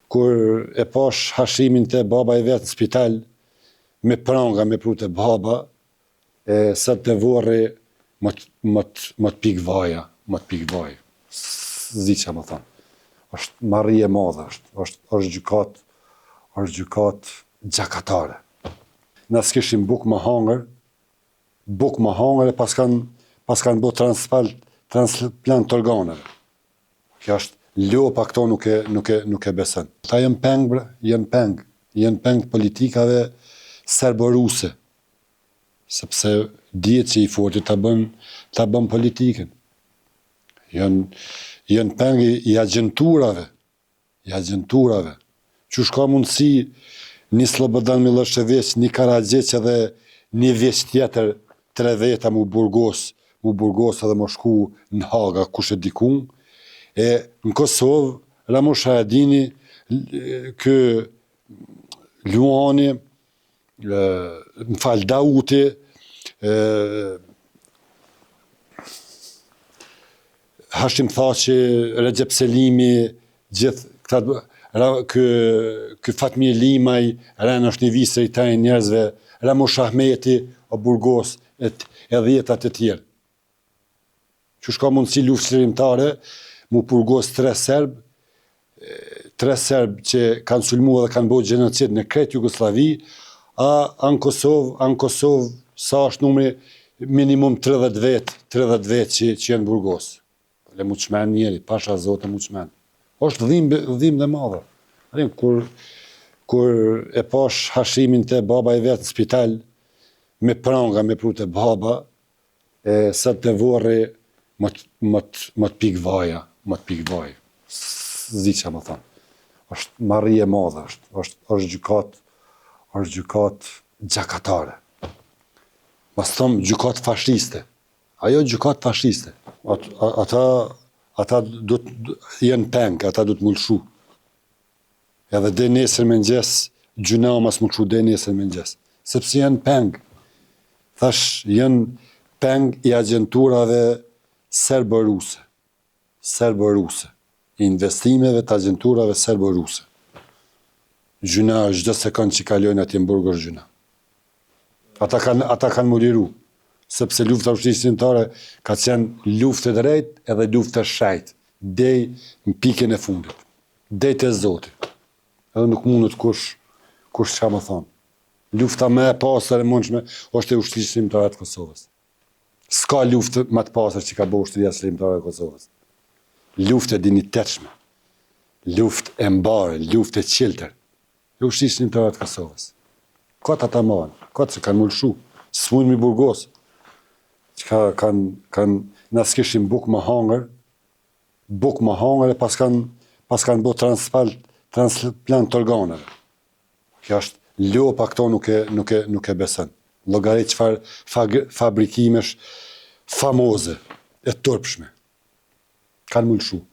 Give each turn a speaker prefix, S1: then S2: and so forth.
S1: kur e pash hashimin të baba i vetë në spital, me pranga, me prute baba, sa të vorri, më të pik vaja, Zi që më thonë. Është marrije madhe, është gjykat gjakatare. Na s'kishim buk më hangër e pas kanë bo transplant të organeve. Kjo është lopa, këto nuk e besën. Ta jenë peng, bre, jenë peng politikave serbo-ruse, sepse dihet që i forti ta bën politikën. Janë peng i agenturave. Qysh ka mundësi një Slobodan Milošević, një Karadzic edhe një vjeç tjetër 3 veta mu burgos edhe mu shku në Haga, kush e dikun, në Kosovë, Ramush Haradini, kë Luani, Dauti, Hashim Thaçi, Recep Selimi, gjithë ky Fatmir Limaj, Ren është një visër i taj njerëzve, Ramush Ahmeti, o Burgos, e 10 të tjerë. Qysh ka mundësi luftë çlirimtare, mu purgos 3 Serb që kanë sulmu dhe kanë bërë gjenocid në krejt Jugosllavi, a në Kosovë, sa është numri minimum 30 vet që jenë Burgos. Le mu qmen njeri, pasha zote mu qmen. Është dhim dhe madhe. Kur e pash hashimin të baba i vetë në spital, me pranga, me prute baba, sa të vorri, më të pik vaja, Zi që më thonë. Është marrije madhe, është gjykat gjakatare. Mas thëmë gjykat fashiste. Ajo gjykat fashiste. Ata jenë peng, ata du të mullshu. Edhe dhe nesër me ngjes, gjuna mas mullshu dhe nesër me ngjes. Sepse jenë peng. Thash, jenë peng i agenturave serbo-ruse. I investimeve të agenturave serbo-ruse. Gjuna është gjithë sekund që kalojnë atje në burg është gjuna. Ata kanë muriru, sepse lufta ushtrisë ka qenë luftë e drejt edhe luftë e shajt, dej në pikën e fundit, dej të Zotit. Edhe nuk mundet kush që më thonë. Lufta me e pasër e mundshme është e ushtrisë çlirimtare të Kosovës. S'ka luftë më të pasër që ka bërë ushtria çlirimtare e Kosovës. Luftë e dinitetshme, luftë e mbarë, luftë e qiltër, e ushtrisë çlirimtare të Kosovës. Këtë ata marën, këtë që kanë mullshu, s'mujnë mi burgos, që na s'kishim buk më hangër e pas kanë bo transplant të organeve. Kjo është lopa, këto nuk e besën. Llogarit çfarë fabrikimesh famoze, e turpshme. Kanë mullshu.